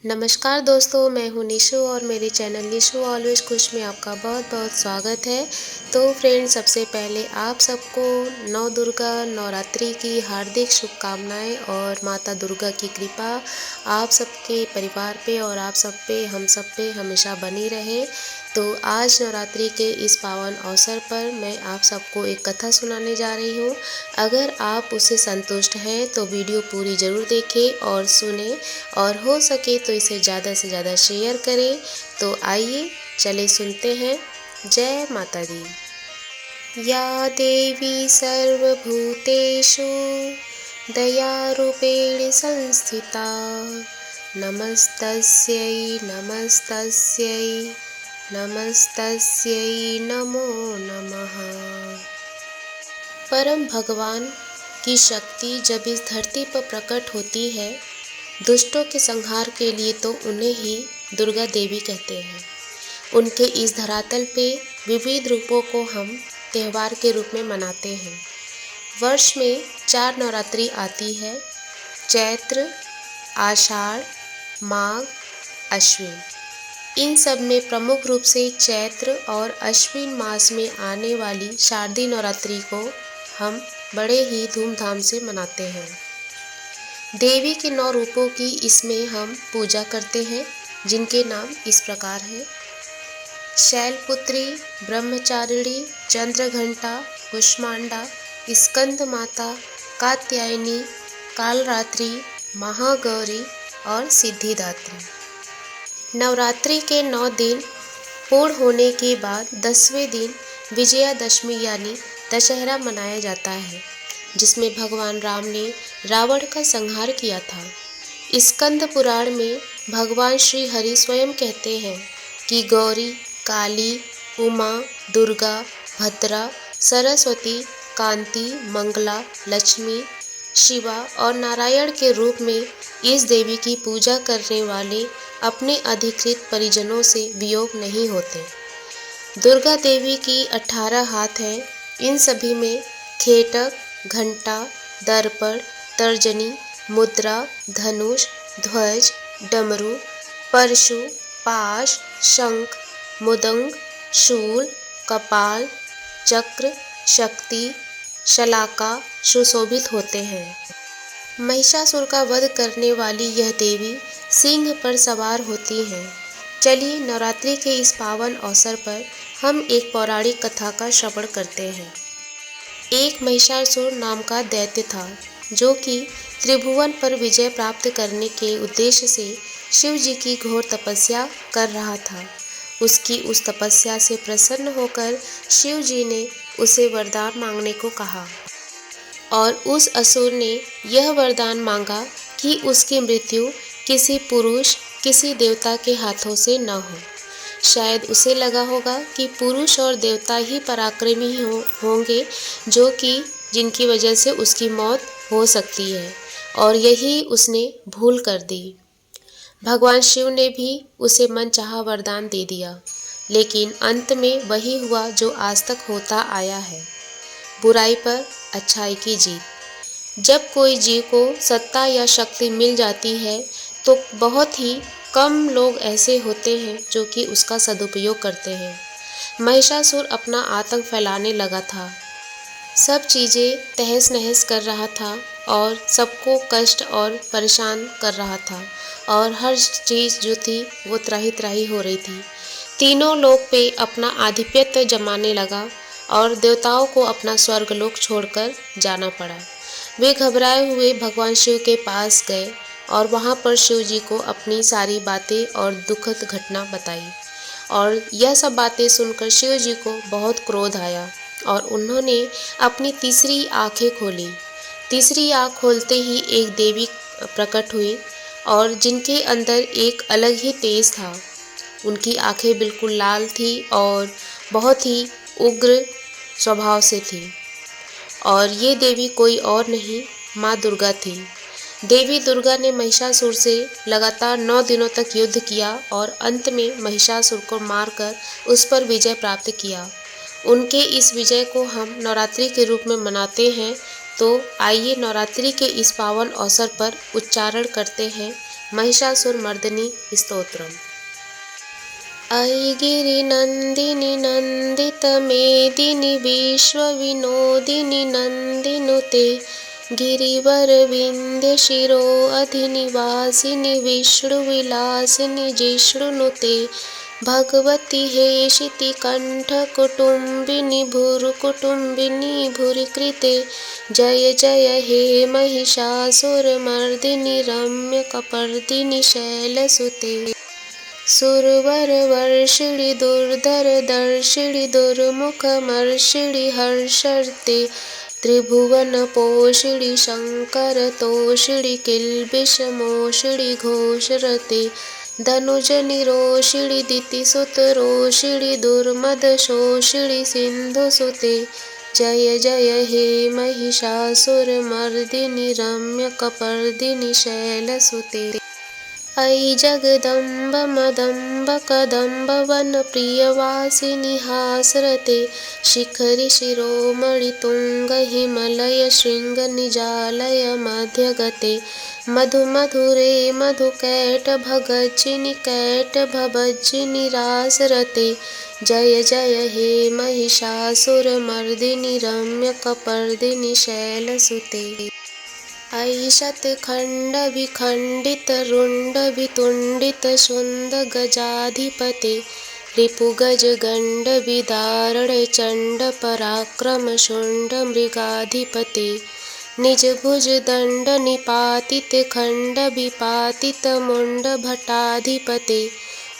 नमस्कार दोस्तों, मैं हूँ निशु और मेरे चैनल निशु ऑलवेज खुश में आपका बहुत बहुत स्वागत है। तो फ्रेंड्स, सबसे पहले आप सबको नौ दुर्गा नवरात्रि की हार्दिक शुभकामनाएं और माता दुर्गा की कृपा आप सबके परिवार पे और आप सब पे हम सब पे हमेशा बनी रहे। तो आज नवरात्रि के इस पावन अवसर पर मैं आप सबको एक कथा सुनाने जा रही हूँ। अगर आप उससे संतुष्ट हैं तो वीडियो पूरी ज़रूर देखें और सुने, और हो सके तो इसे ज़्यादा से ज़्यादा शेयर करें। तो आइए चले सुनते हैं। जय माता दी। या देवी सर्वभूतेषु दयारूपेण संस्थिता, नमस्तस्यै नमस्तस्यै नमस्तस्यै नमो नमः। परम भगवान की शक्ति जब इस धरती पर प्रकट होती है, दुष्टों के संहार के लिए, तो उन्हें ही दुर्गा देवी कहते हैं। उनके इस धरातल पे विविध रूपों को हम त्यौहार के रूप में मनाते हैं। वर्ष में 4 नवरात्रि आती है: चैत्र, आषाढ़, माघ, अश्विन। इन सब में प्रमुख रूप से चैत्र और अश्विन मास में आने वाली शारदीय नवरात्रि को हम बड़े ही धूमधाम से मनाते हैं। देवी के 9 रूपों की इसमें हम पूजा करते हैं, जिनके नाम इस प्रकार हैं: शैलपुत्री, ब्रह्मचारिणी, चंद्रघंटा, कुष्मांडा, स्कंद माता, कात्यायनी, कालरात्रि, महागौरी और सिद्धिदात्री। नवरात्रि के 9 दिन पूर्ण होने के बाद 10वें दिन विजयादशमी यानी दशहरा मनाया जाता है, जिसमें भगवान राम ने रावण का संहार किया था। स्कंद पुराण में भगवान श्री हरि स्वयं कहते हैं कि गौरी, काली, उमा, दुर्गा, भद्रा, सरस्वती, कांति, मंगला, लक्ष्मी, शिवा और नारायण के रूप में इस देवी की पूजा करने वाले अपने अधिकृत परिजनों से वियोग नहीं होते। दुर्गा देवी की 18 हाथ हैं। इन सभी में खेटक, घंटा, दर्पण, तर्जनी, मुद्रा, धनुष, ध्वज, डमरू, परशु, पाश, शंख, मुदंग, शूल, कपाल, चक्र, शक्ति, शलाका सुशोभित होते हैं। महिषासुर का वध करने वाली यह देवी सिंह पर सवार होती हैं। चलिए नवरात्रि के इस पावन अवसर पर हम एक पौराणिक कथा का श्रवण करते हैं। एक महिषासुर नाम का दैत्य था, जो कि त्रिभुवन पर विजय प्राप्त करने के उद्देश्य से शिव जी की घोर तपस्या कर रहा था। उसकी उस तपस्या से प्रसन्न होकर शिव जी ने उसे वरदान मांगने को कहा, और उस असुर ने यह वरदान मांगा कि उसकी मृत्यु किसी पुरुष, किसी देवता के हाथों से न हो। शायद उसे लगा होगा कि पुरुष और देवता ही पराक्रमी होंगे जिनकी वजह से उसकी मौत हो सकती है, और यही उसने भूल कर दी। भगवान शिव ने भी उसे मनचाहा वरदान दे दिया, लेकिन अंत में वही हुआ जो आज तक होता आया है: बुराई पर अच्छाई की जीत। जब कोई जीव को सत्ता या शक्ति मिल जाती है, तो बहुत ही कम लोग ऐसे होते हैं जो कि उसका सदुपयोग करते हैं। महिषासुर अपना आतंक फैलाने लगा था, सब चीज़ें तहस नहस कर रहा था और सबको कष्ट और परेशान कर रहा था, और हर चीज़ जो थी वो त्राही त्राही हो रही थी। तीनों लोक पे अपना आधिपत्य जमाने लगा और देवताओं को अपना स्वर्गलोक छोड़कर जाना पड़ा। वे घबराए हुए भगवान शिव के पास गए और वहाँ पर शिव जी को अपनी सारी बातें और दुखद घटना बताई, और यह सब बातें सुनकर शिव जी को बहुत क्रोध आया और उन्होंने अपनी तीसरी आंखें खोली। तीसरी आंख खोलते ही एक देवी प्रकट हुई, और जिनके अंदर एक अलग ही तेज था। उनकी आंखें बिल्कुल लाल थी और बहुत ही उग्र स्वभाव से थी, और ये देवी कोई और नहीं, माँ दुर्गा थी। देवी दुर्गा ने महिषासुर से लगातार 9 दिनों तक युद्ध किया और अंत में महिषासुर को मारकर उस पर विजय प्राप्त किया। उनके इस विजय को हम नवरात्रि के रूप में मनाते हैं। तो आइए नवरात्रि के इस पावन अवसर पर उच्चारण करते हैं महिषासुरमर्दिनी स्तोत्रम्। ऐगिरि नन्दिनि नन्दितमेदिनि विश्वविनोदिनि नन्दिनुते गिरिवरविन्द्यशिरो अधिनिवासिनि विष्णुविलासिनि जिष्णुनुते भगवति हेशिति कण्ठकुटुम्बिनि भुरुकुटुम्बिनि भुरिकृते जय जय हे महिषासुरमर्दिनि रम्यकपर्दिनि शैलसुते सुरवरवर्षिणि दुर्धरदर्शिणि दुर्मुखमर्षिणि हर्षर्ते त्रिभुवनपोषिणि शङ्करतोषिणि किल्बिषमोषिणि घोषरते धनुजनिरोषिणि दितिसुतरोषिणि दुर्मदशोषिणि सिन्धुसुते जय जय हे महिषासुरमर्दिनि रम्यकपर्दिनि शैलसुते ऐ जगदम्ब मदम्ब कदम्ब वनप्रियवासिनि हासरते शिखरि शिरोमणि तुङ्ग हिमलय शृङ्ग निजालय मध्यगते मधुमधुरे मधुकैटभगज्जिनि कैटभभज्जिनि रासरते जय जय हे महिषासुरमर्दिनि रम्यकपर्दिनि शैलसुते ऐ शतखण्डविखण्डितरुण्डवितुण्डितशुण्डगजाधिपते रिपुगजगण्डविदारणचण्डपराक्रमशुण्डमृगाधिपते निजभुजदण्डनिपातितखण्डविपातितमुण्डभटाधिपते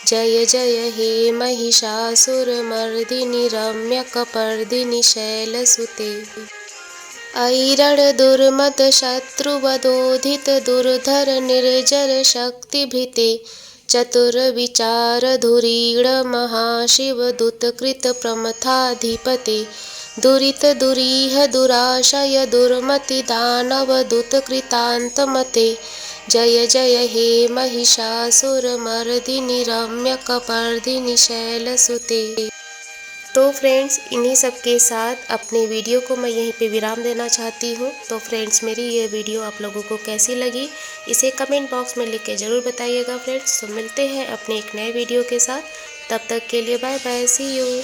जय जय हे महिषासुरमर्दिनि रम्यकपर्दिनि शैलसुते ऐरणदुर्मदशत्रुवधोधित दुर्धर निर्जर शक्तिभृते चतुरविचारधुरीण महाशिवदूतकृत प्रमथाधिपते दुरितदुरीह दुराशय दुर्मति दानवदूतकृतान्तमते जय जय हे महिषासुरमर्दिनि रम्यकपर्दिनि शैलसुते। तो फ्रेंड्स, इन्हीं सब के साथ अपने वीडियो को मैं यहीं पे विराम देना चाहती हूँ। तो फ्रेंड्स, मेरी ये वीडियो आप लोगों को कैसी लगी इसे कमेंट बॉक्स में लिख के ज़रूर बताइएगा फ्रेंड्स। तो मिलते हैं अपने एक नए वीडियो के साथ, तब तक के लिए बाय बाय, सी यू।